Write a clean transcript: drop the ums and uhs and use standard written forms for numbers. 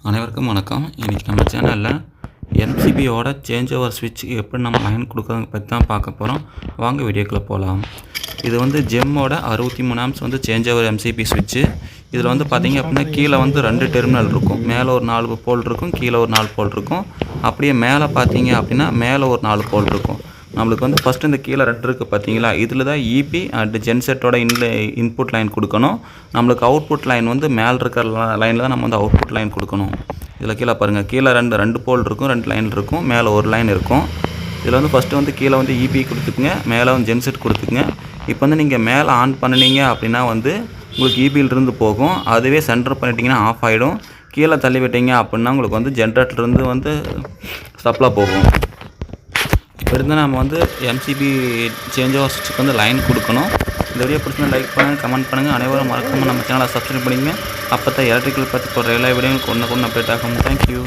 அனைவருக்கும் வணக்கம். இன்றைக்கி நம்ம சேனலில் எம்சிபியோட சேஞ்ச் ஓவர் ஸ்விட்ச் எப்படி நம்ம லைன் கொடுக்குறத பற்றி தான் பார்க்க போகிறோம். வாங்க வீடியோக்குள்ளே போகலாம். இது வந்து ஜெம்மோட 63 ஆம்ஸ் வந்து சேஞ்ச் ஓவர் எம்சிபி ஸ்விட்ச்சு. இதில் வந்து பார்த்திங்க அப்படின்னா கீழே வந்து 2 டெர்மினல் இருக்கும். மேலே ஒரு 4 போல் இருக்கும், கீழே ஒரு 4 போல் இருக்கும். அப்படியே மேலே பார்த்தீங்க அப்படின்னா மேலே ஒரு 4 போல் இருக்கும். நம்மளுக்கு வந்து ஃபஸ்ட்டு இந்த கீழே 2 இருக்குது பார்த்தீங்களா, இதில் தான் இபி அண்ட் ஜென்செட்டோட இன்புட் லைன் கொடுக்கணும். நம்மளுக்கு அவுட்புட் லைன் வந்து மேலே இருக்கிற லைனில் தான் நம்ம வந்து அவுட்புட் லைன் கொடுக்கணும். இதில் கீழே பாருங்கள், கீழே ரெண்டு போல் இருக்கும், 2 லைன் இருக்கும், மேலே ஒரு லைன் இருக்கும். இதில் வந்து ஃபஸ்ட்டு வந்து கீழே வந்து இபி கொடுத்துக்குங்க, மேலே வந்து ஜென்செட் கொடுத்துக்குங்க. இப்போ வந்து நீங்கள் மேலே ஆன் பண்ணினீங்க அப்படின்னா வந்து உங்களுக்கு இபியிலிருந்து போகும். அதுவே சென்டர் பண்ணிட்டீங்கன்னா ஆஃப் ஆகிடும். கீழே தள்ளி விட்டீங்க அப்படின்னா உங்களுக்கு வந்து ஜென்ரேட்டர்லேருந்து வந்து சப்ளை போகும். இப்போ இருந்தால் நம்ம வந்து எம்சிபி சேஞ்ச் ஓவர் ஸ்விட்சுக்கு வந்து லைன் கொடுக்கணும். இந்த வீடியோ பிடிச்சிருந்தா லைக் பண்ணுங்கள், கமெண்ட் பண்ணுங்கள். அனைவரும் மறக்காமல் நம்ம சேனலை சப்ஸ்கிரைப் பண்ணிங்க. அப்போ தான் எலக்ட்ரிக்கல் பற்றி போடுற எல்லா வீடியோவும் ஒன்று அப்டேட் ஆகும். தேங்க்யூ.